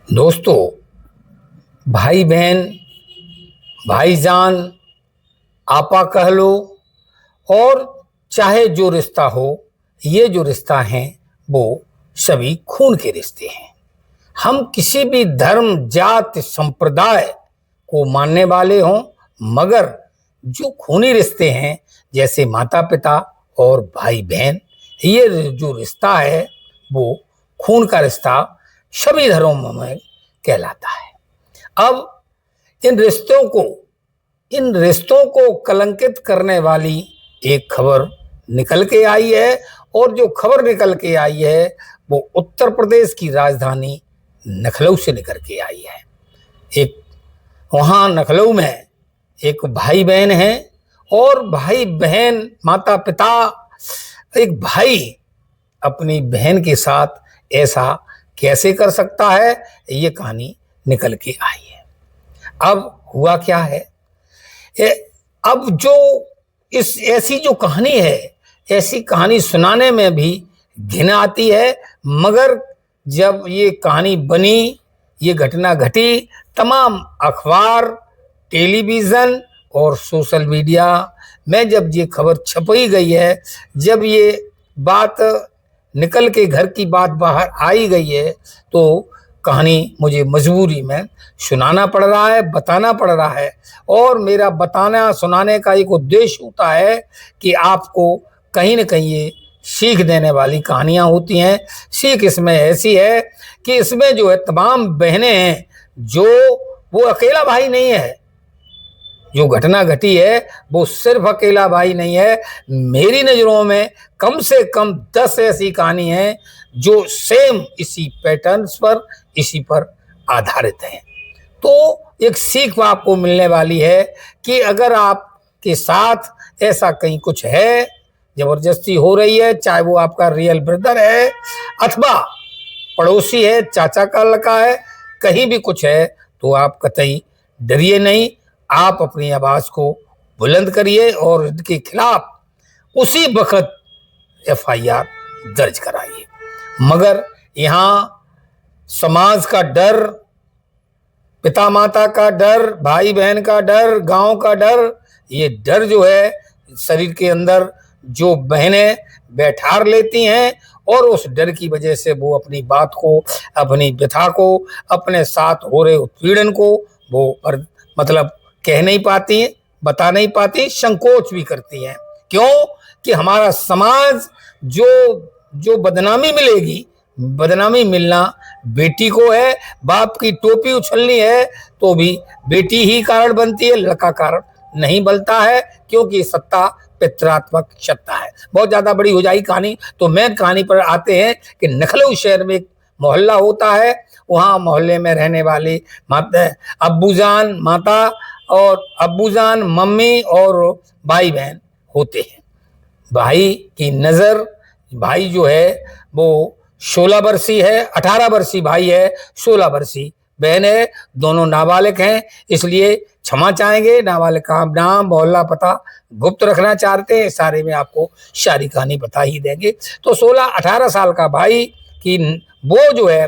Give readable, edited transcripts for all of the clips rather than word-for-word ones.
दोस्तों, भाई बहन, भाईजान, आपा कह लो, और चाहे जो रिश्ता हो, ये जो रिश्ता हैं वो सभी खून के रिश्ते हैं। हम किसी भी धर्म, जात, संप्रदाय को मानने वाले हों, मगर जो खूनी रिश्ते हैं जैसे माता पिता और भाई बहन, ये जो रिश्ता है वो खून का रिश्ता सभी धर्मों में कहलाता है। अब इन रिश्तों को कलंकित करने वाली एक खबर निकल के आई है, और जो खबर निकल के आई है वो उत्तर प्रदेश की राजधानी लखनऊ से निकल के आई है। एक वहाँ लखनऊ में एक भाई बहन है, और भाई बहन, माता पिता, एक भाई अपनी बहन के साथ ऐसा कैसे कर सकता है, ये कहानी निकल के आई है। अब हुआ क्या है, अब जो ऐसी जो कहानी है, ऐसी कहानी सुनाने में भी घिन आती है, मगर जब ये कहानी बनी, ये घटना घटी, तमाम अखबार, टेलीविज़न और सोशल मीडिया में जब ये खबर छपी गई है, जब ये बात निकल के घर की बात बाहर आई गई है, तो कहानी मुझे मजबूरी में सुनाना पड़ रहा है, बताना पड़ रहा है। और मेरा बताना सुनाने का एक उद्देश्य होता है कि आपको कहीं न कहीं ये सीख देने वाली कहानियाँ होती हैं। सीख इसमें ऐसी है कि इसमें जो है तमाम बहनें हैं, जो वो अकेला भाई नहीं है। जो घटना घटी है वो सिर्फ अकेला भाई नहीं है। मेरी नज़रों में कम से कम 10 ऐसी कहानी हैं जो सेम इसी पैटर्न्स पर, इसी पर आधारित हैं। तो एक सीख आपको मिलने वाली है कि अगर आपके साथ ऐसा कहीं कुछ है, जबरदस्ती हो रही है, चाहे वो आपका रियल ब्रदर है अथवा पड़ोसी है, चाचा का लड़का है, कहीं भी कुछ है, तो आप कतई डरिए नहीं। आप अपनी आवाज को बुलंद करिए और इनके खिलाफ उसी वक्त FIR दर्ज कराइए। मगर यहाँ समाज का डर, पिता माता का डर, भाई बहन का डर, गांव का डर, ये डर जो है शरीर के अंदर जो बहनें बैठार लेती हैं, और उस डर की वजह से वो अपनी बात को, अपनी व्यथा को, अपने साथ हो रहे उत्पीड़न को वो मतलब कह नहीं पाती हैं, बता नहीं पाती, संकोच भी करती हैं। क्यों कि हमारा समाज जो बदनामी मिलेगी, बदनामी मिलना बेटी को है। बाप की टोपी उछलनी है तो भी बेटी ही कारण बनती है, लड़का कारण नहीं बनता है, क्योंकि सत्ता पितरात्मक सत्ता है। बहुत ज्यादा बड़ी हो जाएगी कहानी, तो मेन कहानी पर आते हैं कि लखनऊ शहर में एक मोहल्ला होता है। वहाँ मोहल्ले में रहने वाले अब्बूजान, माता और अब्बूजान, मम्मी और भाई बहन होते हैं। भाई की नज़र, भाई जो है वो 16 वर्षीय है, 18 वर्षीय भाई है, 16 वर्षीय बहन है। दोनों नाबालिग हैं, इसलिए क्षमा चाहेंगे। नाबालिग का नाम, मोहल्ला, पता गुप्त रखना चाहते हैं। सारे में आपको सारी कहानी बता ही देंगे। तो 16-18 साल का भाई की वो जो है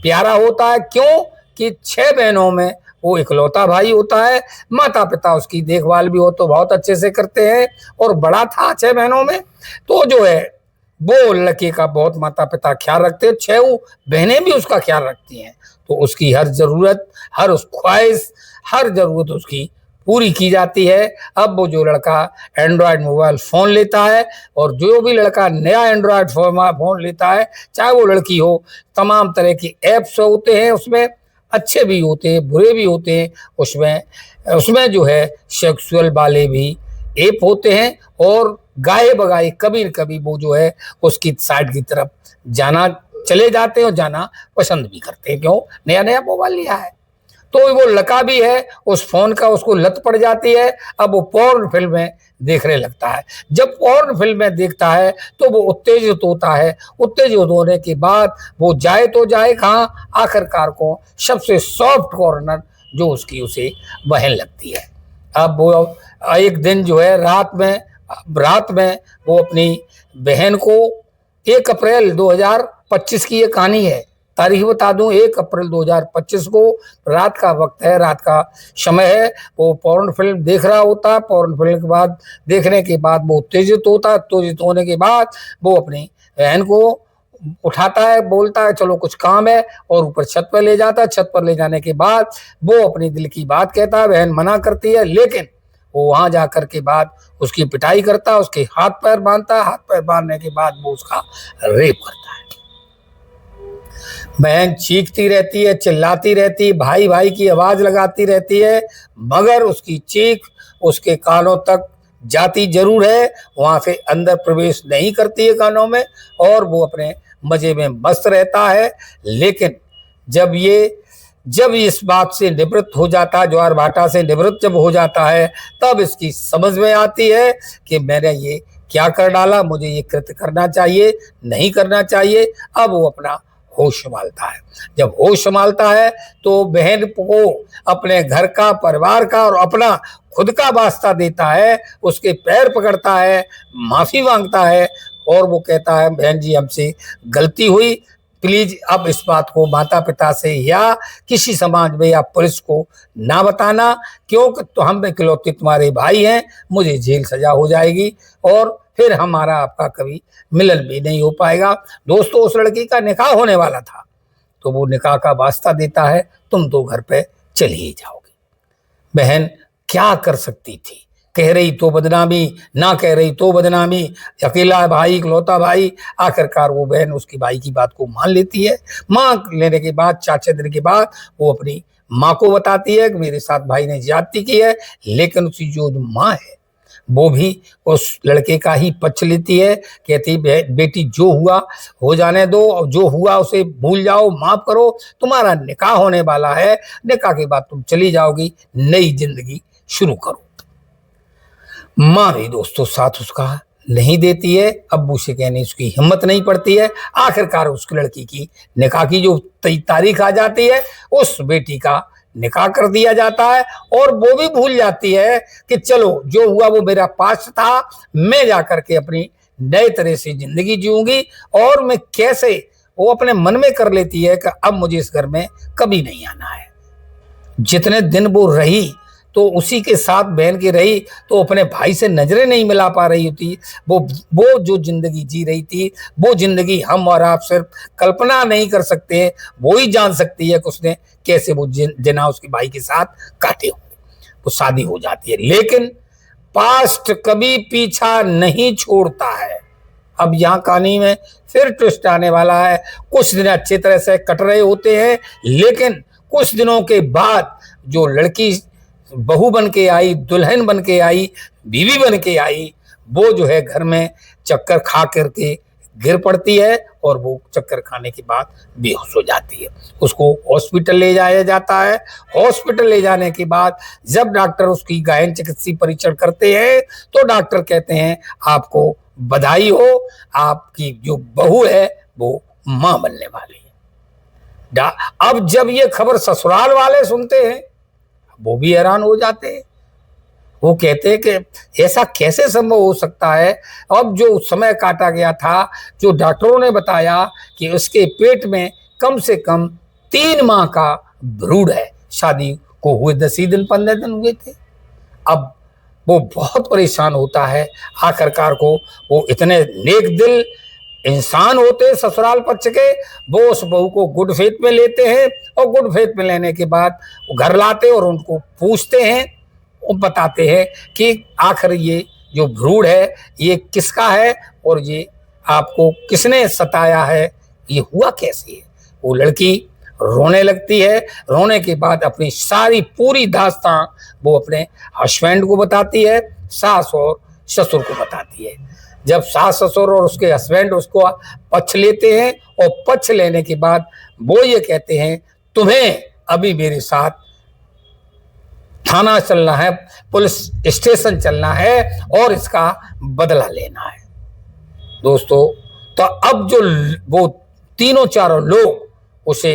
प्यारा होता है। क्यों कि 6 बहनों में वो इकलौता भाई होता है। माता पिता उसकी देखभाल भी हो तो बहुत अच्छे से करते हैं, और बड़ा था 6 बहनों में, तो जो है वो लड़के का बहुत माता पिता ख्याल रखते हैं। 6 बहनें भी उसका ख्याल रखती हैं, तो उसकी हर ज़रूरत, हर उस ख्वाहिश, हर ज़रूरत उसकी पूरी की जाती है। अब वो जो लड़का एंड्रॉयड मोबाइल फ़ोन लेता है, और जो भी लड़का नया एंड्रॉयड फ़ोन लेता है, चाहे वो लड़की हो, तमाम तरह की ऐप्स होते हैं उसमें, अच्छे भी होते हैं, बुरे भी होते हैं। उसमें जो है सेक्सुअल वाले भी ऐप होते हैं, और गाए बगाए कभी न कभी वो जो है उसकी साइड की तरफ जाना चले जाते हैं, और जाना पसंद भी करते हैं। क्यों? नया नया मोबाइल लिया है। तो वो लड़का भी है, उस फोन का उसको लत पड़ जाती है। अब वो पोर्न फिल्में देखने लगता है। जब पोर्न फिल्में देखता है तो वो उत्तेजित होता है। उत्तेजित होने के बाद वो जाए तो जाए कहाँ, आखिरकार को सबसे सॉफ्ट कॉर्नर जो उसकी उसे बहन लगती है। अब वो एक दिन जो है रात में वो अपनी बहन को, 1 अप्रैल 2025 की ये कहानी है, तारीख बता दूं, 1 अप्रैल 2025 को रात का वक्त है, रात का समय है। वो पॉर्न फिल्म देख रहा होता है। पॉर्न फिल्म के बाद देखने के बाद वो उत्तेजित होता है। उत्तेजित होने के बाद वो अपनी बहन को उठाता है, बोलता है चलो कुछ काम है, और ऊपर छत पर ले जाता है। छत पर ले जाने के बाद वो अपनी दिल की बात कहता है। बहन मना करती है, लेकिन वो वहां जाकर के बाद उसकी पिटाई करता है, उसके हाथ पैर बांधता है। हाथ पैर बांधने के बाद वो उसका रेप करता है। बहन चीखती रहती है, चिल्लाती रहती है, भाई भाई की आवाज लगाती रहती है, मगर उसकी चीख उसके कानों तक जाती जरूर है, वहां से अंदर प्रवेश नहीं करती है कानों में, और वो अपने मजे में मस्त रहता है। लेकिन जब इस बात से निवृत्त हो जाता है, ज्वार भाटा से निवृत्त जब हो जाता है, तब इसकी समझ में आती है कि मैंने ये क्या कर डाला, मुझे ये कृत्य करना चाहिए, नहीं करना चाहिए। अब वो अपना होश संभालता है। जब होश संभालता है तो बहन को अपने घर का, परिवार का और अपना खुद का वास्ता देता है, उसके पैर पकड़ता है, माफी मांगता है, और वो कहता है बहन जी हमसे गलती हुई, प्लीज अब इस बात को माता पिता से या किसी समाज में या पुलिस को ना बताना, क्योंकि तो हम इकलौते तुम्हारे भाई हैं, मुझे जेल सजा हो जाएगी और फिर हमारा आपका कभी मिलन भी नहीं हो पाएगा। दोस्तों, उस लड़की का निकाह होने वाला था, तो वो निकाह का वास्ता देता है, तुम तो घर पे चली ही जाओगे। बहन क्या कर सकती थी, कह रही तो बदनामी, ना कह रही तो बदनामी, अकेला भाई, इकलौता भाई। आखिरकार वो बहन उसकी भाई की बात को मान लेती है। मान लेने के बाद 4-6 दिन के बाद वो अपनी माँ को बताती है कि मेरे साथ भाई ने ज्यादती की है, लेकिन उसकी जो माँ है वो भी उस लड़के का ही पक्ष लेती है। कहती बेटी जो हुआ हो जाने दो, जो हुआ उसे भूल जाओ, माफ करो, तुम्हारा निकाह होने वाला है, निकाह के बाद तुम चली जाओगी, नई जिंदगी शुरू करो। माँ भी दोस्तों साथ उसका नहीं देती है, अब्बू से कहने उसकी हिम्मत नहीं पड़ती है। आखिरकार उस लड़की की निकाह की जो तारीख आ जाती है, उस बेटी का निकाह कर दिया जाता है, और वो भी भूल जाती है कि चलो जो हुआ वो मेरा पास्ट था, मैं जाकर के अपनी नए तरह से जिंदगी जीऊंगी। और मैं कैसे, वो अपने मन में कर लेती है कि अब मुझे इस घर में कभी नहीं आना है। जितने दिन वो रही तो उसी के साथ बहन की रही, तो अपने भाई से नजरें नहीं मिला पा रही होती। वो जो जिंदगी जी रही थी, वो जिंदगी हम और आप सिर्फ कल्पना नहीं कर सकते हैं, वो ही जान सकती है कि उसने कैसे वो जिना उसके भाई के साथ काटे होंगे। वो शादी हो जाती है, लेकिन पास्ट कभी पीछा नहीं छोड़ता है। अब यहाँ कहानी में फिर ट्विस्ट आने वाला है। कुछ दिन अच्छी तरह से कट रहे होते हैं, लेकिन कुछ दिनों के बाद जो लड़की बहू बन के आई, दुल्हन बन के आई, बीवी बन के आई, वो जो है घर में चक्कर खा करके गिर पड़ती है, और वो चक्कर खाने के बाद बेहोश हो जाती है। उसको हॉस्पिटल ले जाया जाता है। हॉस्पिटल ले जाने के बाद जब डॉक्टर उसकी गहन चिकित्सीय परीक्षण करते हैं, तो डॉक्टर कहते हैं आपको बधाई हो, आपकी जो बहू है वो मां बनने वाली है। अब जब ये खबर ससुराल वाले सुनते हैं, वो भी हैरान हो जाते हैं। वो कहते हैं कि ऐसा कैसे संभव हो सकता है। अब जो समय काटा गया था, जो डॉक्टरों ने बताया कि उसके पेट में कम से कम 3 माह का भ्रूण है, शादी को हुए 10 ही दिन 15 दिन हुए थे। अब वो बहुत परेशान होता है। आखिरकार को वो इतने नेक दिल इंसान होते ससुराल पक्ष के, वो उस बहू को गुड फेथ में लेते हैं, और गुड फेथ में लेने के बाद वो घर लाते और उनको पूछते हैं, वो बताते हैं कि आखिर ये जो भ्रूण है ये किसका है, और ये आपको किसने सताया है, ये हुआ कैसे है। वो लड़की रोने लगती है। रोने के बाद अपनी सारी पूरी दास्तां वो अपने हस्बैंड को बताती है, सास और ससुर को बताती है। जब सास ससुर और उसके हस्बैंड उसको पक्ष लेते हैं, और पक्ष लेने के बाद वो ये कहते हैं तुम्हें अभी मेरे साथ थाना चलना है, पुलिस स्टेशन चलना है, और इसका बदला लेना है। दोस्तों, तो अब जो वो तीनों चारों लोग उसे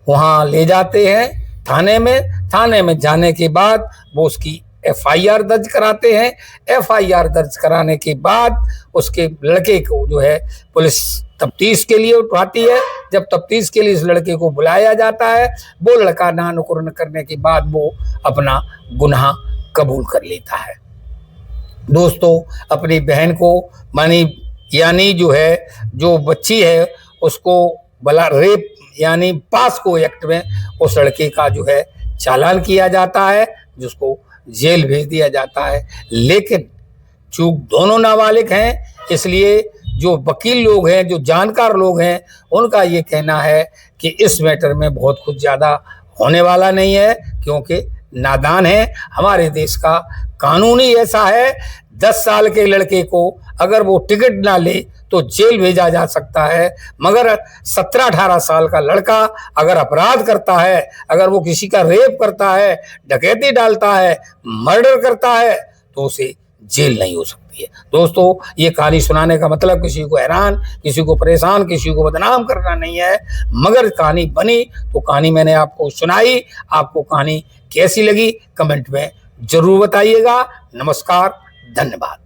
वहां ले जाते हैं थाने में। थाने में जाने के बाद वो उसकी FIR दर्ज कराते हैं। FIR दर्ज कराने के बाद उसके लड़के को जो है पुलिस तफ्तीश के लिए उठाती है। जब तफ्तीश के लिए इस लड़के को बुलाया जाता है, वो लड़का नानुकुरन करने के बाद वो अपना गुनाह कबूल कर लेता है। दोस्तों, अपनी बहन को यानी जो बच्ची है उसको भला रेप यानी पास्को एक्ट में उस लड़के का जो है चालान किया जाता है, जिसको जेल भेज दिया जाता है। लेकिन चूंकि दोनों नाबालिग हैं, इसलिए जो वकील लोग हैं, जो जानकार लोग हैं, उनका ये कहना है कि इस मैटर में बहुत कुछ ज़्यादा होने वाला नहीं है, क्योंकि नादान है। हमारे देश का कानून ही ऐसा है, 10 साल के लड़के को अगर वो टिकट ना ले तो जेल भेजा जा सकता है, मगर 17-18 साल का लड़का अगर अपराध करता है, अगर वो किसी का रेप करता है, डकैती डालता है, मर्डर करता है, तो उसे जेल नहीं हो सकती है। दोस्तों, ये कहानी सुनाने का मतलब किसी को हैरान, किसी को परेशान, किसी को बदनाम करना नहीं है, मगर कहानी बनी तो कहानी मैंने आपको सुनाई। आपको कहानी कैसी लगी कमेंट में जरूर बताइएगा। नमस्कार, धन्यवाद।